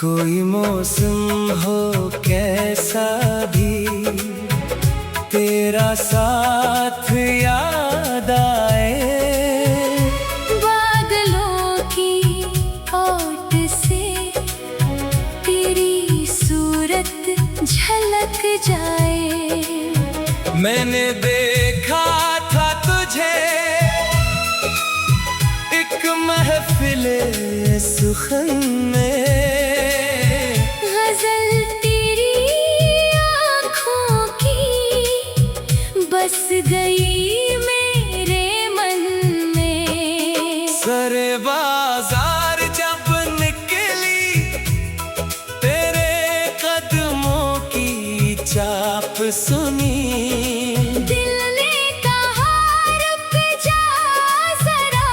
कोई मौसम हो कैसा भी, तेरा साथ याद आए। बादलों की ओट से तेरी सूरत झलक जाए। मैंने देखा था तुझे एक महफिले सुखन में, गजल तेरी आँखों की बस गई मेरे मन में। सरे बाजार जब निकली तेरे कदमों की चाप सुनी। दिल ने कहा रुक जा जरा,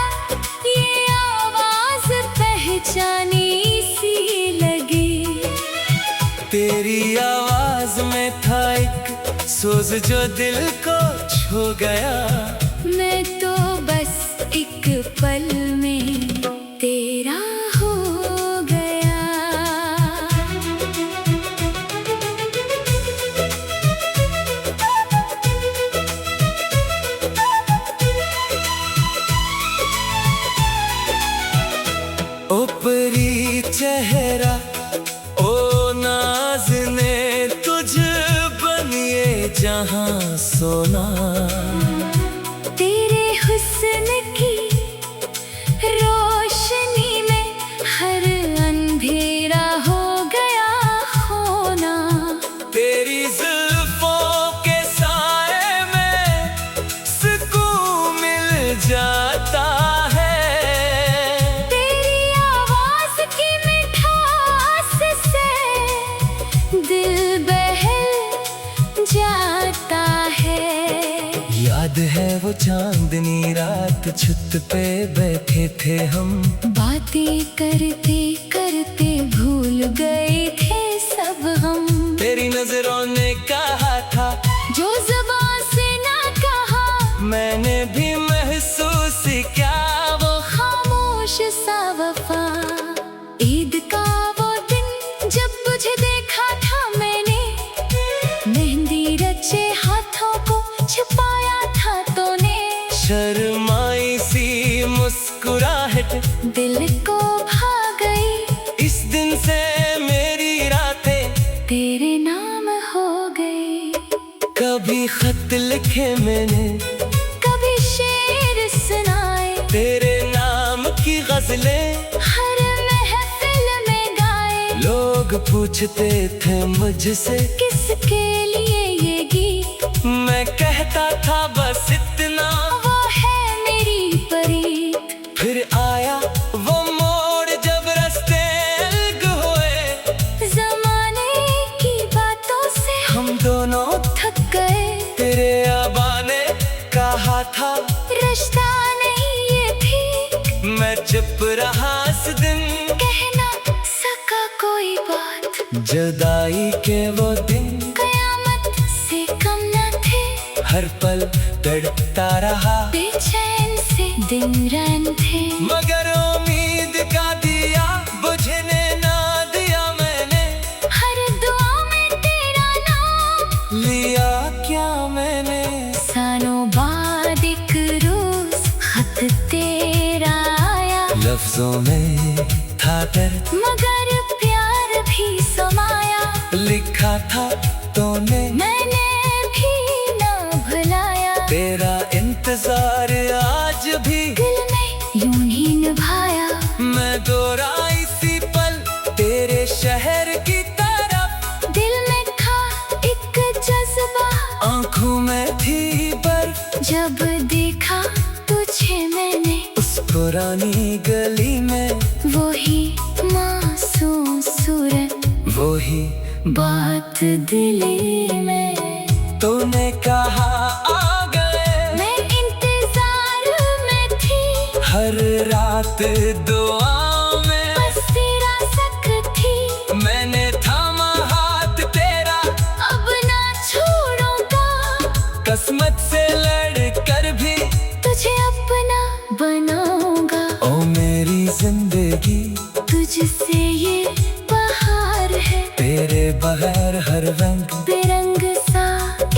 ये आवाज पहचानी सी लगी। तेरी आवाज में था एक सोज जो दिल को छू गया। मैं तो बस एक पल में तेरा हो गया। ओ परी चेहरा ओ नाज़ने तुझ बनिए जहां सोना। तेरे हुस्न की रोशनी में हर अंधेरा हो गया होना। तेरी जुल्फों के साए में सुकून मिल जाता है। तेरी आवाज की मिठास से दिल बहल जाता है। याद है वो चांदनी रात छत पे बैठे थे हम, बातें करते करते भूल गए थे सब हम। तेरी नजरों ने कहा था जो ज़बान से ना कहा, मैंने भी महसूस किया वो खामोश सा वफा। ईद का वो दिन जब तुझे देखा था मैंने, मेहंदी रचे हाथों को छुपाया था तूने। शर्माई सी मुस्कुराहट दिल को भा गई, इस दिन से मेरी रातें तेरे नाम हो गई। कभी खत लिखे मैंने, कभी शेर सुनाए, तेरे नाम की गजलें हर महफिल में गाए। लोग पूछते थे मुझसे किसके लिए ये गीत, मैं कहता था बस इतना, वो है मेरी परीत। फिर आया वो मोड़ जब रास्ते अलग हुए। ज़माने की बातों से हम दोनों थक गए। तेरे आबा ने कहा था रिश्ता नहीं ये ठीक, मैं चुप रहा इस दिन, कह ना सका कोई बात। जुदाई के वो दिन कयामत से कम न थे, हर पल तड़पता रहा। बेचैन से दिन रन थे। मगर उम्मीद का दिया बुझने ना दिया मैंने, हर दुआ में तेरा नाम लिया क्या मैंने। सालों बाद एक रोज खत तेरा आया, लफ्जों में था दर्द मगर प्यार भी समाया। लिखा था तूने मैंने भी ना भुलाया, तेरा इंतजार आज भी दिल में यूं ही निभाया। मैं दोहरा इसी पल तेरे शहर की तरफ, दिल में था एक जज्बा, आंखों में थी बर्फ। जब देखा तुझे मैंने उस पुरानी गली में, वही मासूम सूरत, वही बात दिली में। तूने कहा आ गए, मैं इंतजार में थी, हर रात दुआ में बस तेरा सक थी। मैंने थामा हाथ तेरा, अब ना छोड़ूंगा, किस्मत से लड़ कर भी तुझे अपना बनाऊंगा। ओ मेरी जिंदगी तुझसे ये तेरे बगैर हर रंग बेरंग सा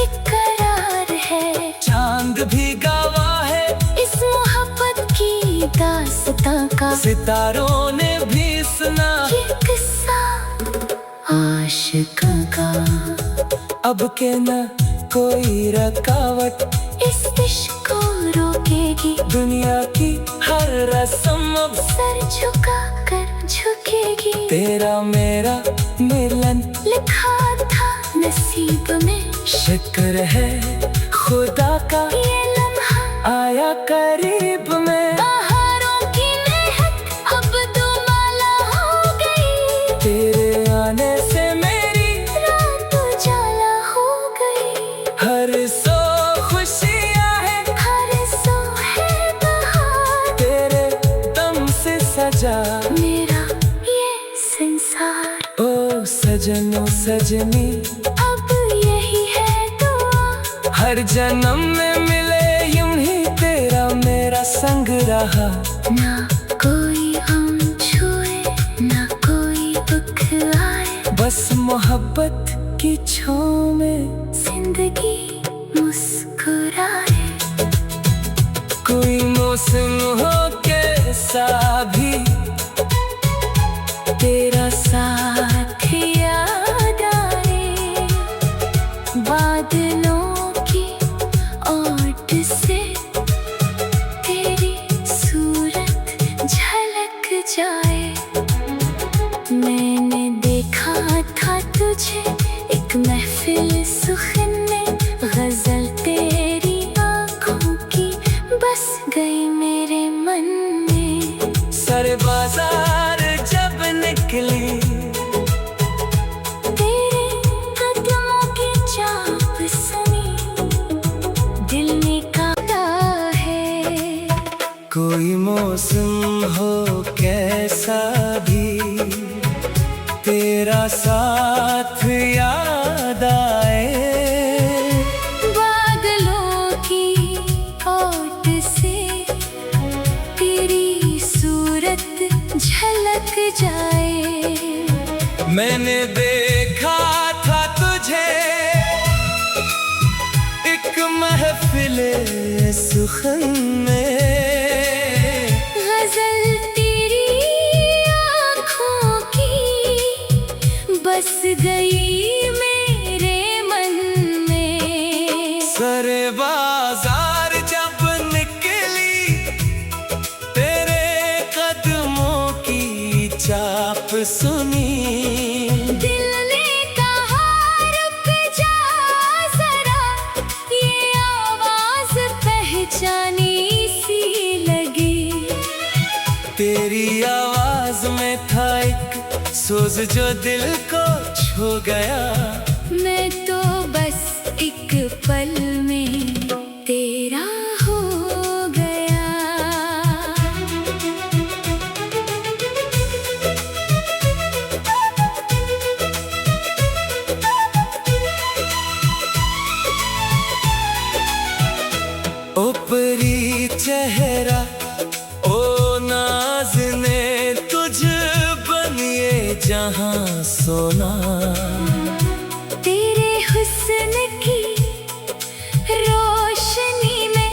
इकरार है। चांद भी गवाह है इस मोहब्बत की दास्तां का, सितारों ने भी सुना ये किस्सा आशिकों का। अब के न कोई रुकावट इस इश्क को रोकेगी, दुनिया की हर रस्म अब सर झुका कर झुकेगी। तेरा मेरा मिलन लिखा था नसीब में, शुक्र है खुदा का ये लम्हा आया करीब में। बहारों की महक अब दुमाला हो गई, तेरे आने से मेरी रात उजाला हो गई। हर सो खुशियाँ है, हर सो है बहार, तेरे दम से सजा मेरा ये संसार। ओ सजनों सजनी अब यही है दुआ, हर जन्म में मिले यूं ही तेरा मेरा संग रहा। ना कोई हम छुए ना कोई दुख आए, बस मोहब्बत की छाँव में जिंदगी मुस्कुराए। कोई मौसम हो कैसा भी तेरा साथ याद आए, बादलों की ओट से तेरी सूरत झलक जाए। मैंने देखा था तुझे एक महफिल सुखन में, गजल तेरी आँखों की बस गई मेरे मन में। सर बाजार जब निकली तेरे कदमों की चाप सुनी, दिल ने काटा है। कोई मौसम हो कैसा भी तेरा साथ याद आए, बादलों की ओट से तेरी सूरत झलक जाए। मैंने देखा था तुझे एक महफिले सुखन में, गजल तेरी आँखों की बस गई मेरे मन में। सर बाजार जब निकली तेरे कदमों की चाप सुनी, दिल ने कहा रुक जा जरा, ये आवाज पहचानी सी लगी। तेरी आवाज में था एक सोज जो दिल को छू गया। मैं तो बस एक पल में तेरा हो गया। ओ परी चेहरा ओ नाज़ने तुझ बनिए जहां सोना, तेरे हुस्न की रोशनी में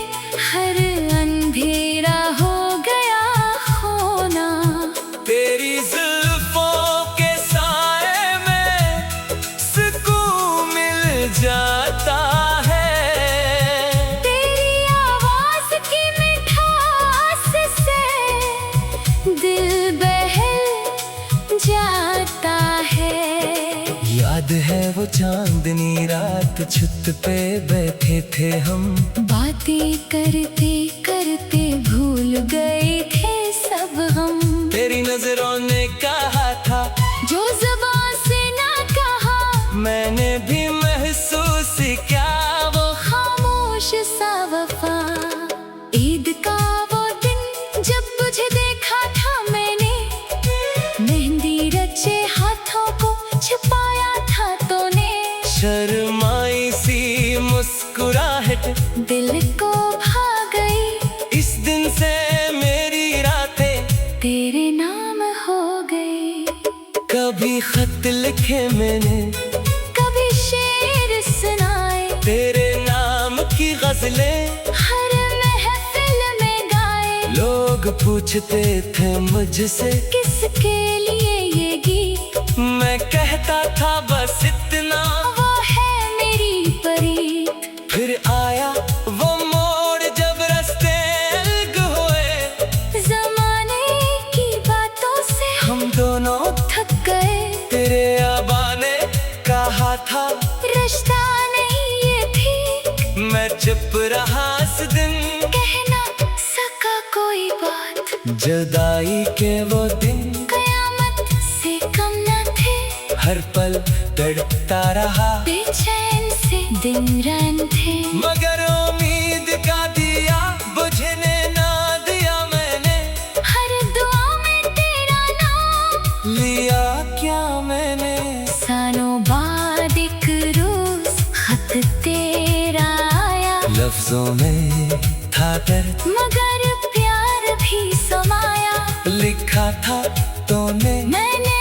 हर अंधेरा हो गया होना। तेरी जुल्फों के साए में सुकून मिल जाता है। तेरी आवाज की मिठास से दिल बहल जाता है। याद है वो चांदनी रात छत पे बैठे थे हम, बातें करते करते भूल गए थे सब हम। तेरी नजरों ने कहा था जो जुबान से ना कहा, मैंने भी महसूस किया वो खामोश सा वफा। ईद का वो दिन जब तुझे देखा था मैंने, मेहंदी रचे हाथों को छुपाया था तूने। शर्माई सी मुस्कुराहट दिल को भा गई, इस दिन से मेरी रातें तेरे नाम कभी खत लिखे मैंने, कभी शेर सुनाए, तेरे नाम की गजलें हर महफिल में गाए। लोग पूछते थे मुझसे किसके लिए ये गीत, मैं कहता था बस इतना, वो है मेरी परीत। फिर आया वो मोड़ जब रास्ते अलग हुए, जमाने की बातों से हम दोनों थक गए। तेरे आबा ने कहा था रिश्ता नहीं ये थी, मैं चुप रहा इस दिन, कह ना सका कोई बात। जुदाई के वो दिन कयामत से कम न थे, हर पल तड़पता रहा, बेचैन से दिन रैन थे। मगर उम्मीद का दिया बुझने ना दिया मैंने, हर दुआ में तेरा नाम लिया क्या मैंने। सालों बाद एक रोज खत तेरा आया, लफ्जों में था दर्द मगर प्यार भी समाया। लिखा था तूने, मैंने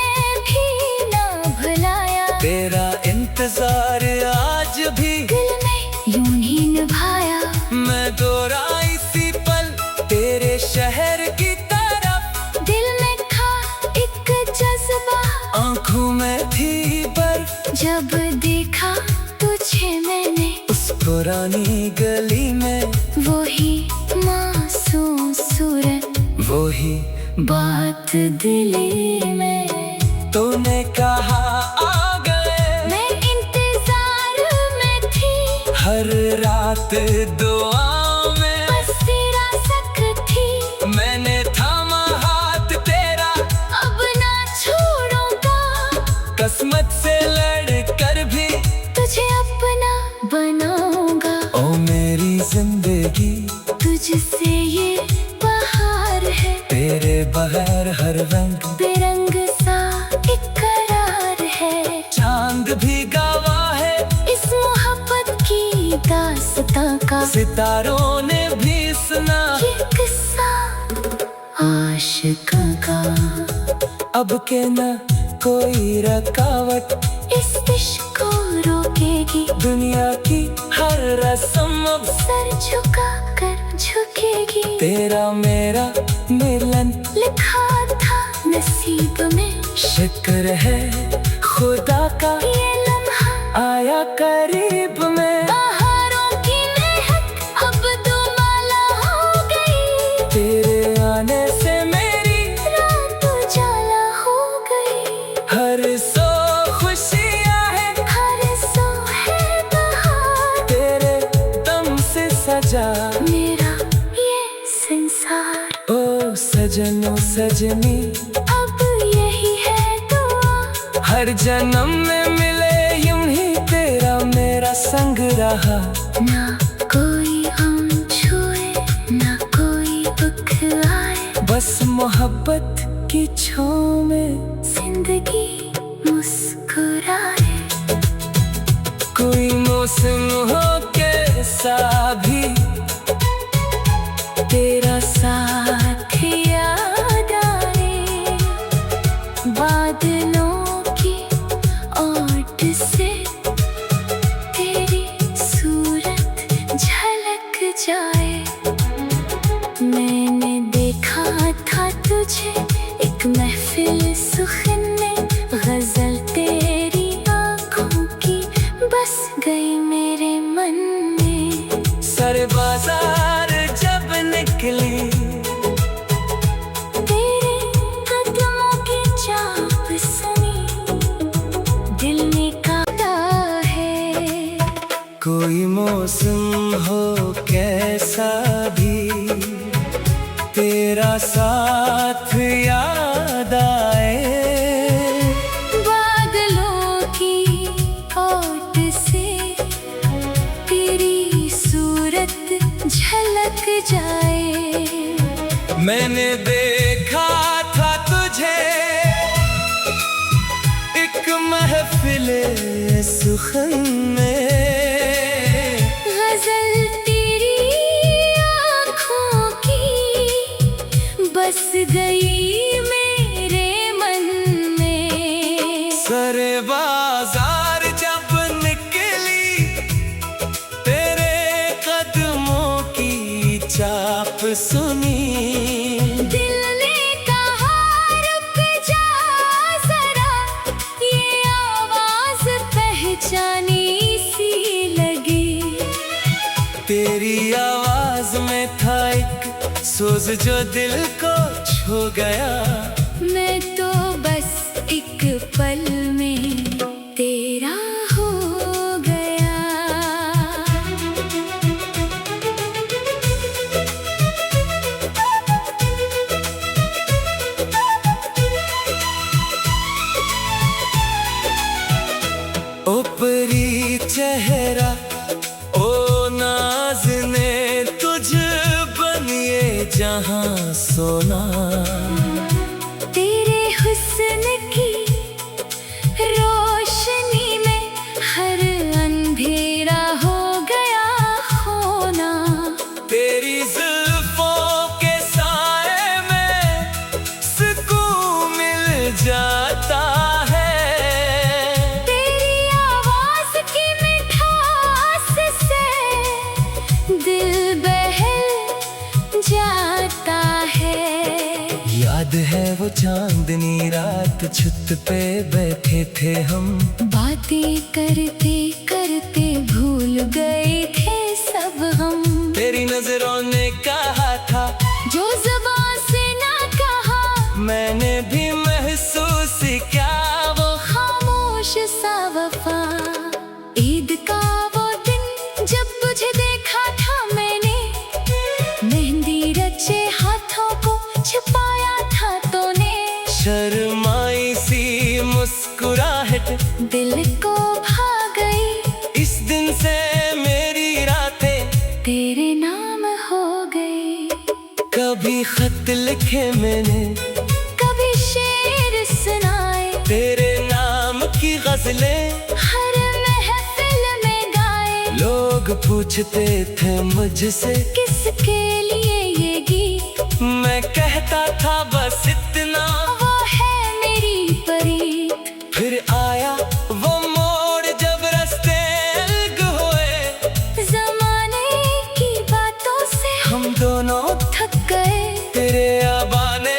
भी ना भुलाया, तेरा इंतजार आज भी दिल में यूं ही निभाया। मैं दौड़ा इसी पल तेरे शहर की तरफ, दिल में था एक जज्बा, आंखों में थी बर्फ, जब देखा तुझे मैंने उस पुरानी गली में, वही मासूम सूरत, वही बात दिली में। तूने कहा आ गए, मैं इंतजार में थी, हर रात दुआ में बस तेरा सक थी। मैंने थामा हाथ तेरा, अब ना छोड़ूंगा, किस्मत से लड़ कर भी तुझे अपना बनाऊंगा। ओ मेरी जिंदगी तुझसे ये बहार है, तेरे बगैर हर रंग बेरंग सा इकरार है। चांद भी गवाह है इस मोहब्बत की दास्तां का, सितारों ने भी सुना ये किस्सा आशिकों का। अब के न कोई रुकावट इस इश्क को रोकेगी, दुनिया की हर रस्म अब सर झुका कर झुकेगी। तेरा मेरा मिलन लिखा था नसीब में, शुक्र है खुदा का ये लम्हा आया करीब में। बहारों की महक अब दुमाला हो गई, तेरे आने से मेरी रात उजाला हो गई। हर सो खुशियाँ है, हर सो है बहार, तेरे दम से सजा मेरा ये संसार। ओ सजनों सजनी, अब यही है दुआ, हर जन्म में मिले यूं ही तेरा मेरा संग रहा। ना कोई हम छुए, ना कोई दुख आए, बस मोहब्बत की छाँव में जिंदगी मुस्कुराए। कोई मौसम हो कैसा भी, तेरा साथ याद आए। बादलों की ओट से तेरी सूरत झलक जाए। मैंने देखा था तुझे एक महफिल सुखन में, गजल तेरी आँखों की बस गई मेरे मन में। सर बाजार जब निकली, तेरे कदमों की चाप सुनी, दिल ने काटा है। कोई मौसम हो कैसा भी, तेरा साथ याद आए। बादलों की ओट से तेरी सूरत झलक जाए। मैंने देखा था तुझे एक महफिले सुखन में, गजल तेरी आँखों की बस गई मेरे मन में। सोच जो दिल को छू गया। मैं तो बस एक पल में तेरा हो गया। ओ परी चेहरा ओ नाज़ने तुझ बनिए जहां सोना। तेरे हुस्न की रोशनी में हर अंधेरा हो गया होना। तेरी जुल्फों के साए में सुकून मिल जाता है। तेरी आवाज की मिठास से दिल बहल जाता है। याद है वो चांदनी रात छत पे बैठे थे हम। बातें करते करते भूल गए थे सब हम। तेरी नजरों ने कहा था जो ज़बान से ना कहा, मैंने भी महसूस किया वो खामोश सा वफा। ईद का वो दिन जब तुझे देखा था मैंने, मेहंदी रचे हाथों को छिपाया था तूने। शर्माई सी मुस्कुराहट दिल को भा गई, इस दिन से मेरी रातें तेरे नाम हो गई। कभी खत लिखे मैंने, कभी शेर सुनाए, तेरे नाम की गजलें हर महफिल में गाए। लोग पूछते थे मुझसे किसके लिए ये गीत, मैं कहता था बस इतना। वो है मेरी परी। फिर आया वो मोड़ जब रास्ते अलग हुए। ज़माने की बातों से हम दोनों थक गए। तेरे आबा ने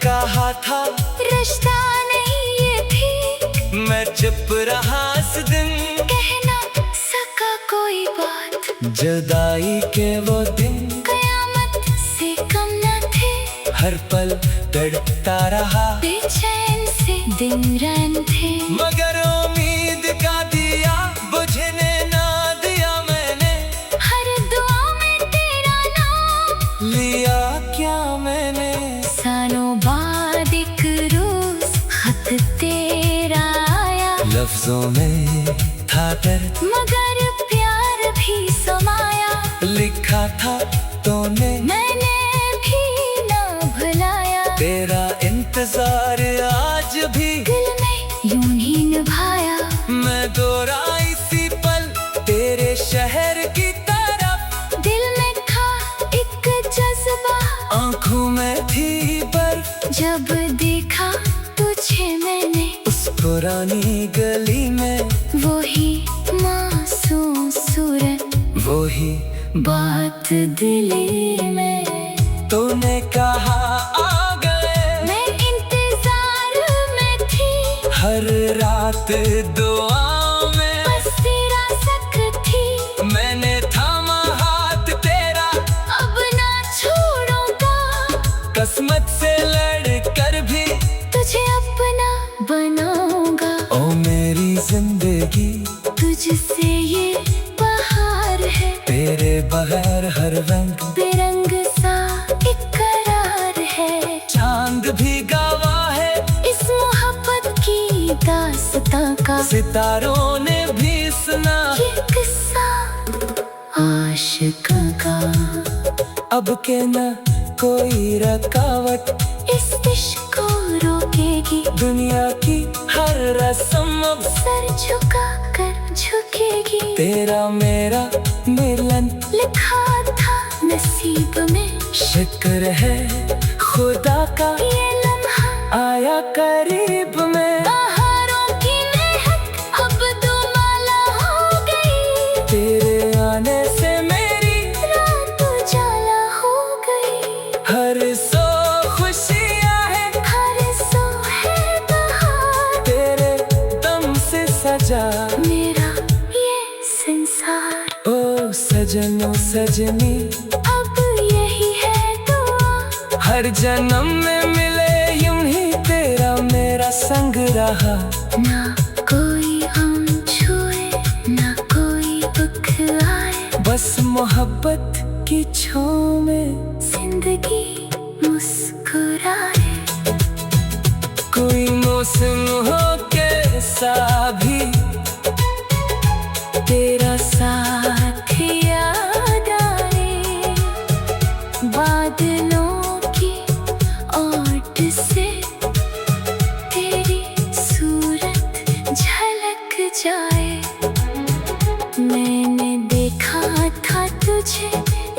कहा था रिश्ता नहीं ये ठीक, मैं चुप रहा इस दिन। कह ना सका कोई बात। जुदाई के वो दिन कयामत से कम न थे, हर पल तड़पता रहा। बेचैन से दिन रन थे। मगर उम्मीद का दिया बुझने ना दिया मैंने। हर दुआ में तेरा नाम लिया क्या मैंने। सालों बाद एक रोज खत तेरा आया। लफ्जों में था दर्द मगर प्यार भी समाया। लिखा था तूने मैंने भी ना भुलाया। तेरा इंतजार आज भी दिल में यूं ही निभाया। मैं दोहरा इसी पल तेरे शहर की तरफ। दिल में था एक जज्बा, आंखों में थी बर्फ। जब देखा तुझे मैंने उस पुरानी गली में, वही मासूम सूरत, वही बात दिली में। तूने कहा आ गए, मैं इंतजार में थी, हर रात दुआ में बस तेरा सक थी। मैंने थामा हाथ तेरा, अब ना छोड़ूंगा, किस्मत से लड़ कर भी तुझे अपना बनाऊंगा। ओ मेरी जिंदगी तुझसे ये बहार है, तेरे बगैर हर रंग बेरंग सा इकरार है। चांद भी गवाह है इस मोहब्बत की दास्तां का, सितारों ने भी सुना ये किस्सा आशिकों का। अब के न कोई रुकावट इस इश्क को रोकेगी, दुनिया की हर रस्म अब सर झुका कर झुकेगी। तेरा मेरा मिलन लिखा था नसीब में, शुक्र है खुदा का ये लम्हा आया करीब में। बहारों की महक अब दुमाला हो गई, तेरे आने से मेरी रात उजाला हो गई। हर सो खुशियाँ है, हर सो है बहार, तेरे दम से सजा मेरा ये संसार। ओ सजनो सजनी अब यही है दुआ, हर जन्म में मिले यूं ही तेरा मेरा संग रहा। ना कोई हम छुए ना कोई दुख आए, बस मोहब्बत की छाँव में जिंदगी मुस्कुराए। कोई मौसम हो कैसा भी तेरा साथ याद आए, बादलों की ओट से तेरी सूरत झलक जाए। मैंने देखा था तुझे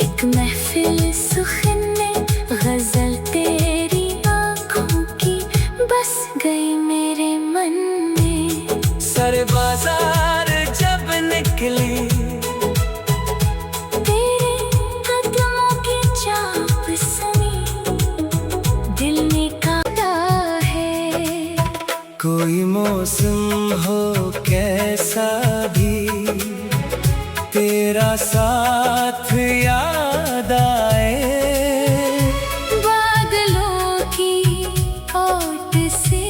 एक महफिल सुखन में, गजल तेरी आँखों की बस गई मेरे मन में। सर बाजार जब निकली तेरे कदमों की चाप सुनी, दिल ने काटा है। कोई मौसम हो कैसा भी तेरा साथ याद आए, बादलों की ओट से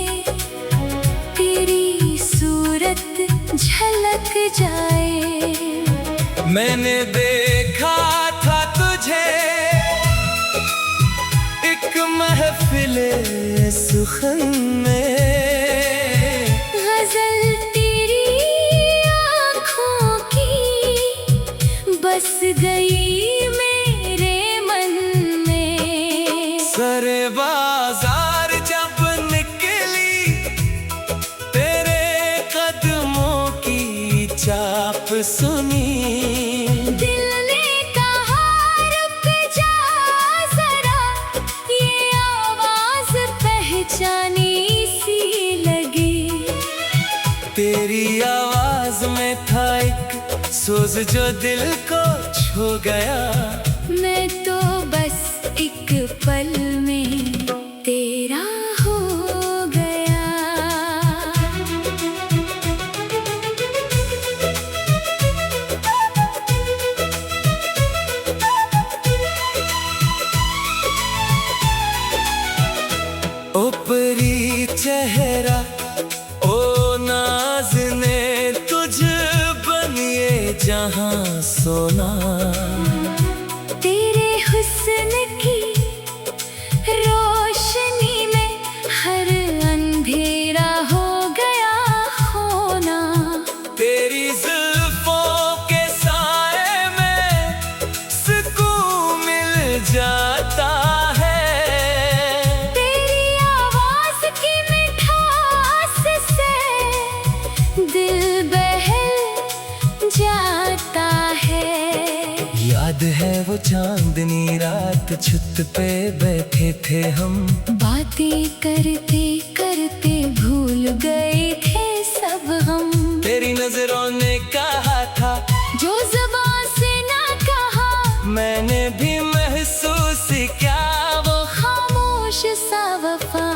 तेरी सूरत झलक जाए। मैंने देखा था तुझे एक महफिल सुखन में, गजल तेरी आँखों की बस गई मेरे मन में। सर बाजार जब निकली तेरे कदमों की चाप सुनी, दिल ने कहा रुक जा जरा, ये आवाज पहचानी सी लगी। तेरी आवाज में था एक सोज जो दिल को छू गया। मैं तो बस एक पल में तेरा हो गया। ओ परी चेहरा ओ नाज़ने तुझ बनिए जहां सोना, तेरे हुस्न की रोशनी में हर अंधेरा हो गया होना। तेरी जुल्फों के साए में सुकून मिल जाता है। तेरी आवाज की मिठास से दिल बहल जाता है। याद है वो चांदनी रात छत पे बैठे थे हम, बातें करते करते भूल गए थे सब हम। तेरी नजरों ने कहा था जो जुबान से ना कहा, मैंने भी महसूस किया वो खामोश सा वफा।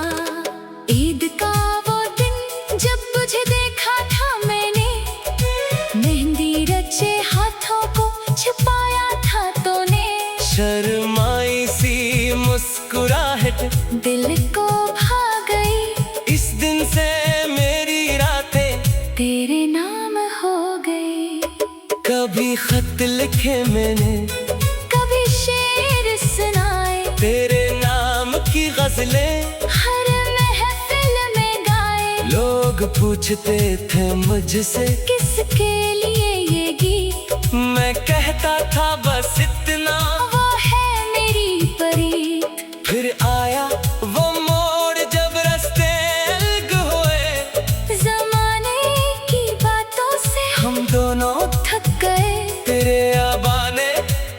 ईद का वो दिन जब तुझे देखा था मैंने, मेहंदी रचे हाथों को छुपाया था तूने। शर्माई सी मुस्कुराहट दिल को भा गई, इस दिन से मेरी रातें तेरे नाम हो गई। कभी खत लिखे मैंने, कभी शेर सुनाए, तेरे नाम की गजलें हर महफिल में गाए। लोग पूछते थे मुझसे किसके लिए ये गीत, मैं कहता था बस इतना, वो है मेरी परीत। फिर आया वो मोड़ जब रास्ते अलग हुए, जमाने की बातों से हम दोनों थक गए। तेरे आबा ने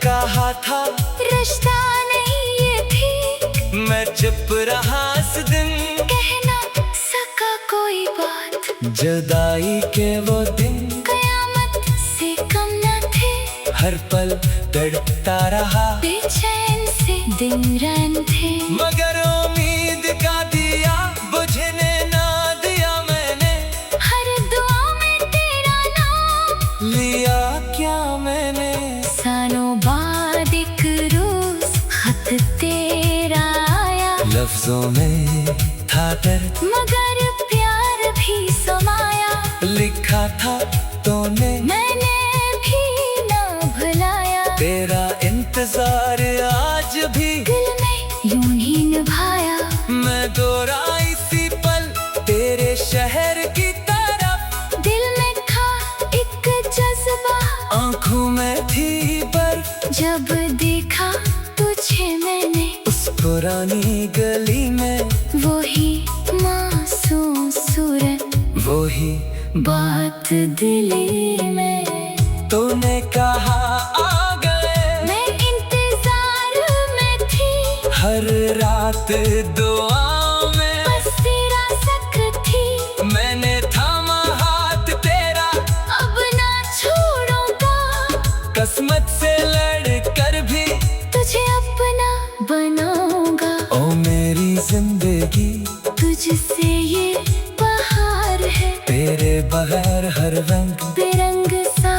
कहा था रिश्ता नहीं ये ठीक, मैं चुप रहा इस दिन, कह ना सका कोई बात। जुदाई के वो दिन कयामत से कम न थे, हर पल तड़पता रहा, बेचैन से दिन रन थे। मगर उम्मीद का दिया बुझने ना दिया मैंने, हर दुआ में तेरा नाम लिया क्या मैंने। सालों बाद एक रोज खत तेरा लफ्जों में था दर्द, मगर प्यार भी समाया। लिखा था तूने, मैंने भी ना भुलाया। तेरा इंतजार आज भी दिल में यूं ही निभाया। मैं दोहरा इसी पल तेरे शहर की तरफ। दिल में था एक जज्बा, आंखों में थी बर्फ। जब देखा तुझे मैंने उस पुरानी गली में, वही मासूम सूरत, वही बात दिली में। तूने कहा आ गए, मैं इंतजार में थी। हर रात दुआ में बस तेरा सक थी। मैंने थामा हाथ तेरा, अब ना छोड़ूंगा। किस्मत से लड़ कर भी तुझे अपना बनाऊंगा। ओ मेरी जिंदगी, तुझसे ये बहार है। तेरे बगैर हर रंग बेरंग सा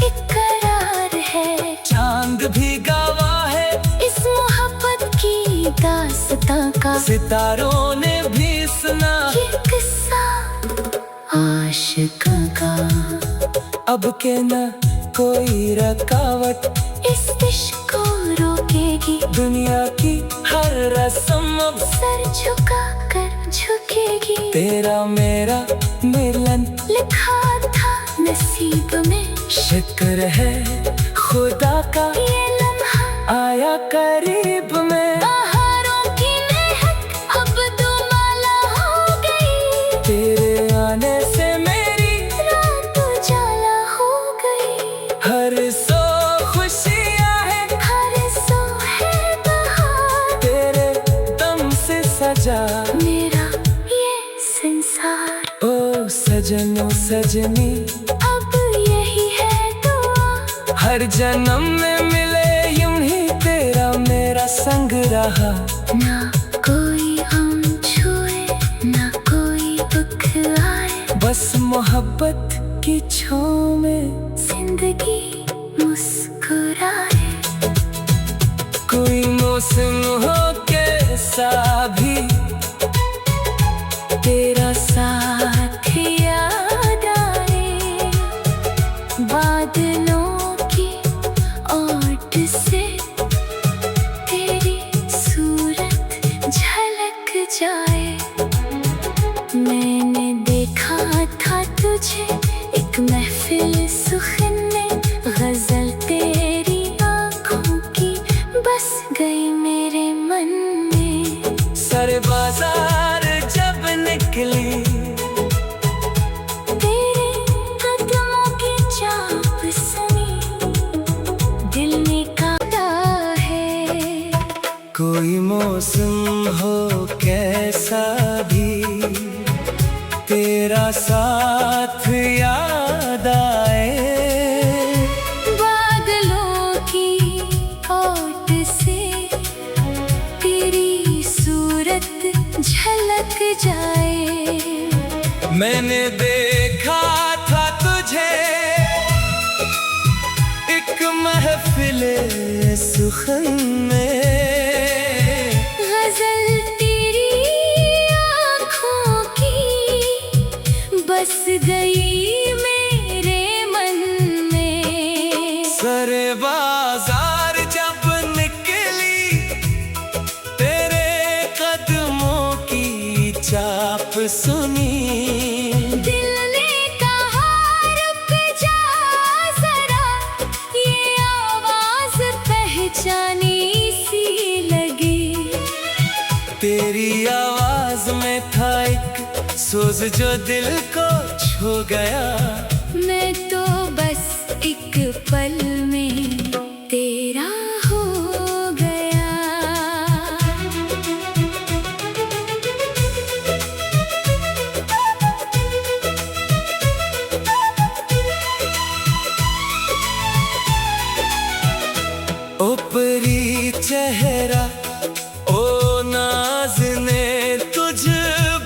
इकरार है। चांद भी गवाह है इस मोहब्बत की दास्तां का। सितारों ने भी सुना ये किस्सा आशिकों का। अब के न कोई रुकावट इस इश्क को रोकेगी। दुनिया की हर रस्म अब सर झुका कर झुकेगी। तेरा मेरा मिलन लिखा था नसीब में। शुक्र है खुदा का ये लम्हा आया करीब में। बहारों की महक अब दुमाला हो गई। तेरे आने से मेरी रात उजाला हो गई। हर सो खुशियाँ है, हर सो है बहार। तेरे दम से सजा मेरा ये संसार। ओ सजनों सजनी, अब यही है दुआ। हर जन्म में मिले यूं ही तेरा मेरा संग रहा। ना कोई हम छुए, ना कोई दुख आए। बस मोहब्बत की छाँव में जिंदगी मुस्कुराए। कोई मौसम हो कैसा भी तेरा साथ याद आए। बादलों की ओट से तेरी सूरत झलक जाए। मैंने देखा था तुझे एक महफिल सुखन में। गजल तेरी आँखों की बस गई मेरे मन में। सर बाजार जब निकली, तेरे कदमों की चाप सुनी। दिल ने कहा है कोई मौसम हो कैसा भी तेरा साथ याद आए। बादलों की ओट से तेरी सूरत झलक जाए। मैंने देखा था तुझे एक महफिले सुखन में। गजल तेरी आँखों की बस गई मेरे मन में। सर बाजार जब निकली, तेरे कदमों की चाप सुनी। दिल ने कहा रुक जा जरा, ये आवाज पहचानी सी लगी। तेरी आवाज में था एक सोज जो दिल को छू गया। मैं तो बस एक पल में तेरा हो गया। ऊपरी चेहरा ओ नाज़ने तुझ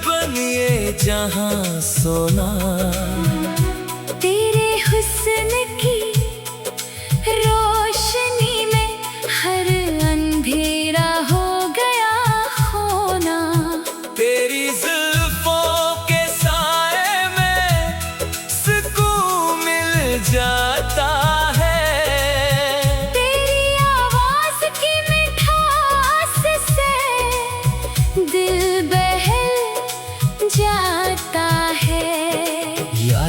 बनिए जहां सोना। तेरे हुस्न की रोशनी में हर अंधेरा हो गया होना।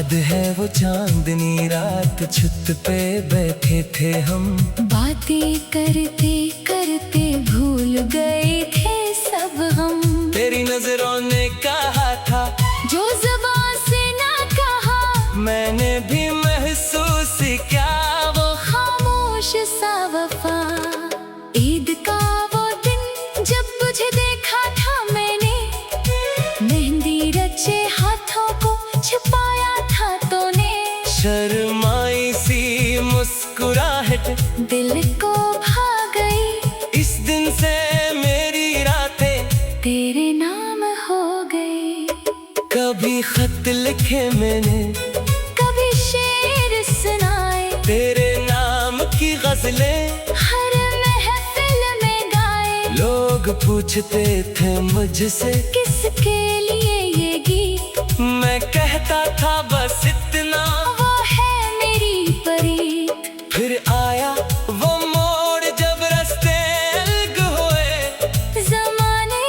याद है वो चांदनी रात, छत पे बैठे थे हम, बातें करते करते भूल गए थे सब हम। तेरी नजरों ने कहा था जो ज़बान से ना कहा, मैंने भी महसूस किया वो खामोश सा वफा। ईद का वो दिन जब तुझे देखा था मैंने, मेहंदी रचे हाथों को छुपाया था तूने। शर्माई सी मुस्कुराहट दिल को भा गई, इस दिन से मेरी रातें तेरे नाम हो गई। कभी खत लिखे मैंने, कभी शेर सुनाए, तेरे नाम की गजलें हर महफिल में गाए। लोग पूछते थे मुझसे किसके लिए ये गीत, मैं कहता था बस इतना, वो है मेरी परी। फिर आया वो मोड़ जब रास्ते अलग हुए, ज़माने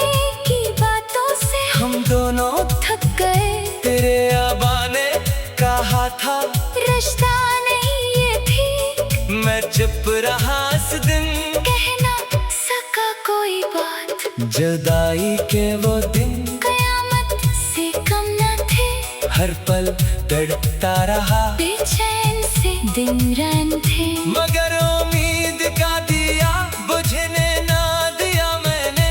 की बातों से हम दोनों थक गए। तेरे आबा ने कहा था रिश्ता नहीं ये ठीक, मैं चुप रहा इस दिन, कह ना सका कोई बात। जुदाई के वो दिन कयामत से कम न थे, हर पल तड़पता रहा, बेचैन से दिन रैन थे। मगर उम्मीद का दिया बुझने ना दिया मैंने,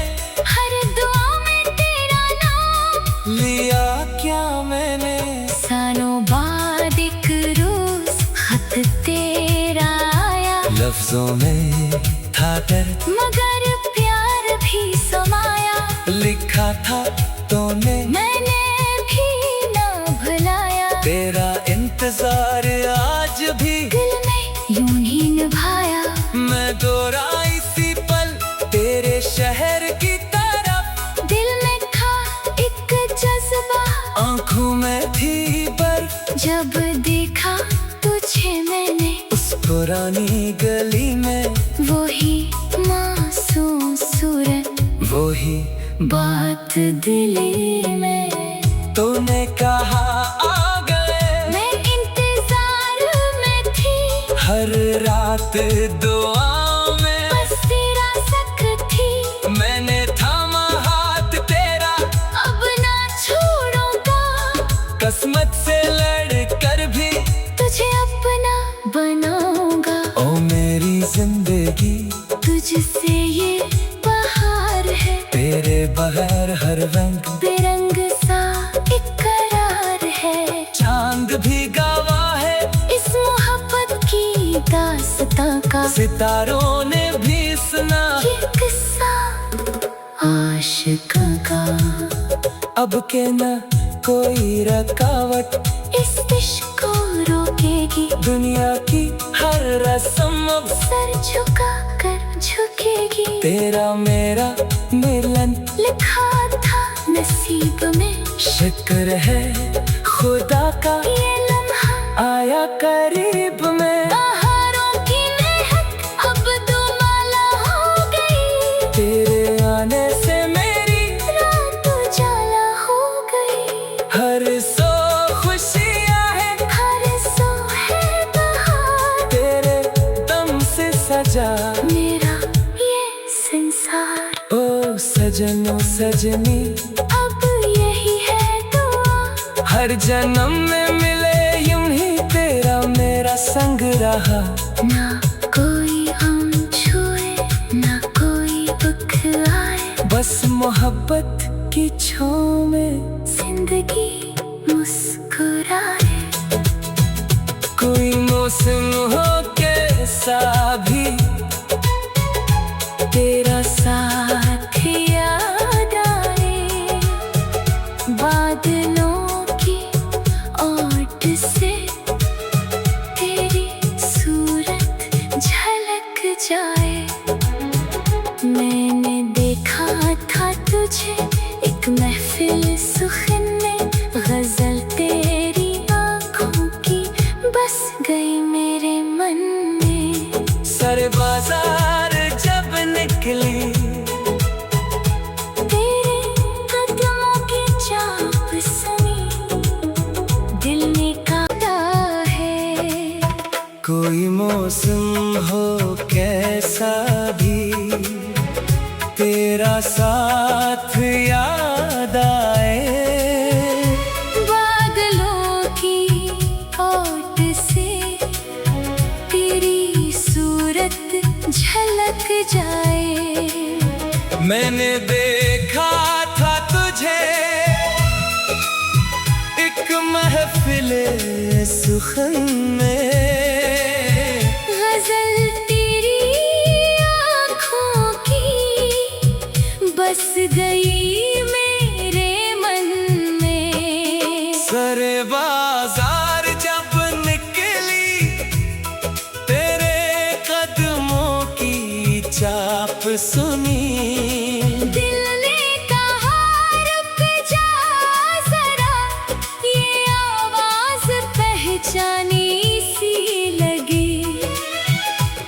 हर दुआ में तेरा नाम लिया क्या मैंने। सालों बाद एक रोज खत तेरा आया, लफ्जों में था दर्द मगर प्यार भी समाया। लिखा था तूने, मैंने भी ना भुलाया, तेरा इंतजार आज भी दिल में यूं ही निभाया। मैं दोहरा इसी पल तेरे शहर की तरफ, दिल में था एक जज्बा, आंखों में थी बर्फ, जब देखा तुझे मैंने उस पुरानी गली में, वही मासूम सूरत, वही बात दिली में। तूने कहा आ गए, मैं इंतजार में थी, हर रात दुआ में बस तेरा सक थी। मैंने थामा हाथ तेरा, अब ना छोड़ूंगा, किस्मत से लड़ कर भी तुझे अपना बनाऊंगा। ओ मेरी जिंदगी तुझसे ये बहार है, तेरे बगैर हर रंग बेरंग सा इकरार है। चांद भी गवाह है इस मोहब्बत की दास्तां का, सितारों ने भी सुना ये किस्सा आशिकों का। अब के न कोई रुकावट इस इश्क को रोकेगी, दुनिया की हर रस्म अब सर झुका कर झुकेगी। तेरा मेरा मिलन लिखा था नसीब में, शुक्र है खुदा का ये लम्हा आया करीब में। बहारों की महक अब दुमाला हो गई, तेरे आने से मेरी रात उजाला हो गई। हर सो खुशियाँ है, हर सो है बहार, तेरे दम से सजा मेरा ये संसार। ओ सजनों सजनी, अब यही है दुआ, हर जन्म में मिले यूं ही तेरा मेरा संग रहा। ना कोई हम छुए, ना कोई दुख आए, बस मोहब्बत की छाँव में जिंदगी मुस्कुराए। कोई मौसम हो कैसा भी तेरा साथ याद आए, बादलों की ओट से तेरी सूरत झलक जाए। मैंने देखा था तुझे एक महफिल सुखन में, गजल तेरी आंखों की बस गई मेरे मन में। सर बाजार जब निकली, तेरे कदमों की चाप से कोई मौसम हो कैसा भी, तेरा साथ याद आए। बादलों की ओट से तेरी सूरत झलक जाए। मैंने देखा था तुझे एक महफिले सुखन में, गजल तेरी आँखों की बस गई मेरे मन में। सरे बाजार जब निकली तेरे कदमों की चाप सुनी, दिल ने कहा रुक जा जरा, ये आवाज पहचानी सी लगी।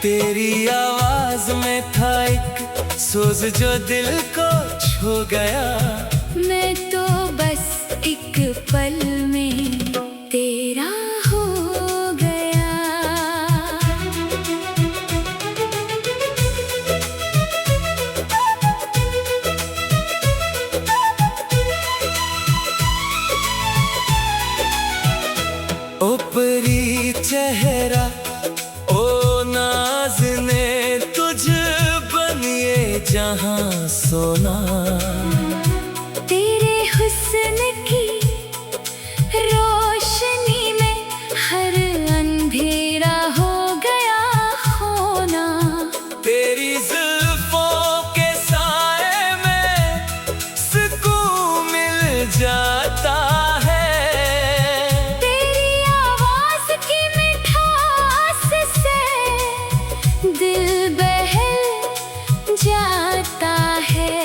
तेरी आवाज में था एक सोज जो दिल को छू गया। मैं तो बस एक पल में तेरा हो गया। ओ परी चेहरा ओ नाज़ने तुझ बनिए जहां सोना। तेरे हुस्न की रोशनी में हर अंधेरा हो गया होना। तेरी जुल्फों के साए में सुकून मिल जाता है। तेरी आवाज की मिठास से दिल बहल जाता है।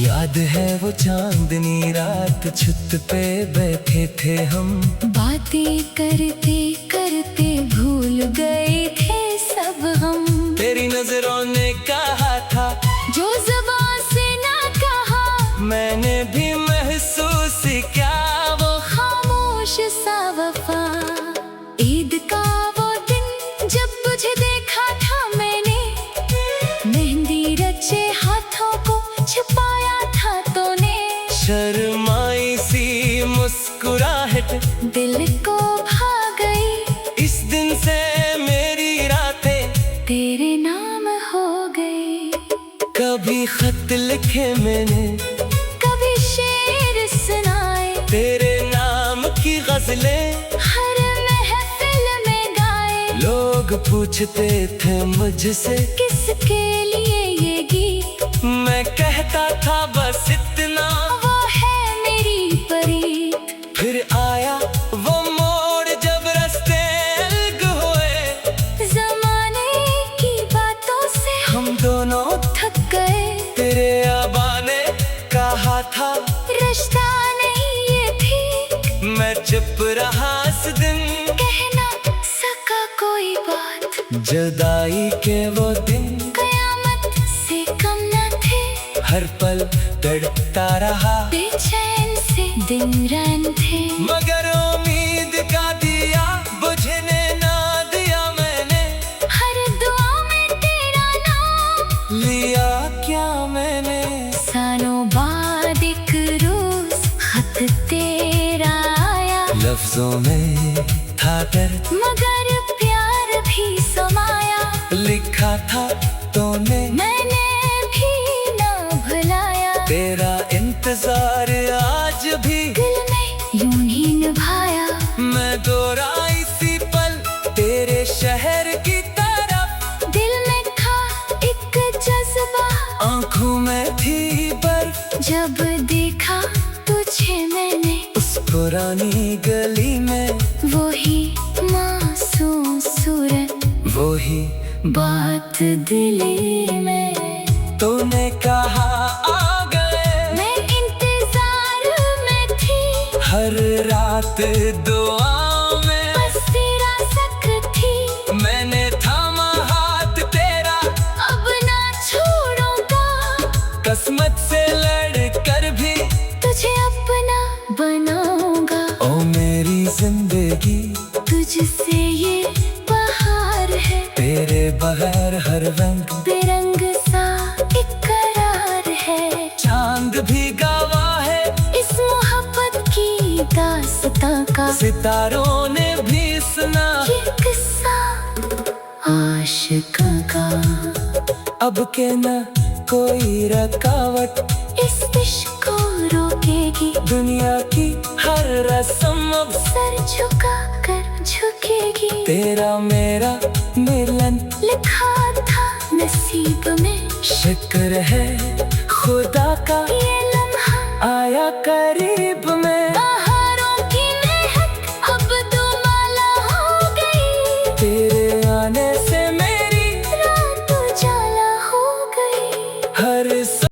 याद है वो चांदनी रात छत पे बैठे थे हम, बातें करते करते भूल गए थे सब हम। तेरी नजरों ने कहा था जो ज़बान से ना कहा, मैंने भी महसूस किया वो खामोश सा वफा। ईद का वो दिन जब तुझे देखा था मैंने, मेहंदी रचे हाथों को छुपाया था तूने। शर्माई सी मुस्कुराहट दिल को भा गई, इस दिन से मेरी रातें तेरे नाम हो गई। कभी खत लिखे मैंने, कभी शेर सुनाए, तेरे नाम की गजलें हर महफिल में गाए। लोग पूछते थे मुझसे किसके लिए ये गीत, मैं कहता था बस इतना। वो है मेरी परीत। फिर आया वो मोड़ जब रास्ते अलग हुए, ज़माने की बातों से हम दोनों थक गए। तेरे आबा ने कहा था रिश्ता नहीं ये ठीक, मैं चुप रहा इस दिन। कह ना सका कोई बात, जुदाई के वो दिन कयामत से कम न थे। हर पल तड़पता रहा, बेचैन से दिन रन थे। मगर उम्मीद का दिया बुझने ना दिया मैंने। हर दुआ में तेरा नाम लिया क्या मैंने, सालों बाद एक रोज खत तेरा आया। लफ्जों में था दर्द मगर प्यार भी समाया, लिखा था तूने मैंने भी ना भुलाया। तेरा इंतजार आज भी दिल में यूं ही निभाया। मैं दोहरा इसी पल तेरे शहर की तरफ। दिल में था एक जज्बा, आंखों में थी बर्फ जब देखा तुझे मैंने। उस पुरानी गली में वही मासूम सूरत, वही बात दिली में। तूने कहा आ गए, मैं इंतजार में थी, हर रात दुआ में बस तेरा ज़िक्र थी। मैंने थामा हाथ तेरा, अब ना छोड़ूंगा, किस्मत से लड़ कर भी तुझे अपना बनाऊंगा। ओ मेरी जिंदगी तुझसे ये हर रंग बेरंग सा इकरार है। चांद भी गवाह है इस मोहब्बत की दास्तां का, सितारों ने भी सुना ये किस्सा आशिकों का। अब के न कोई रुकावट इस इश्क को रोकेगी, दुनिया की हर रस्म अब सर झुका कर झुकेगी। तेरा मेरा मिलन लिखा था नसीब में, शुक्र है खुदा का ये लम्हा आया करीब।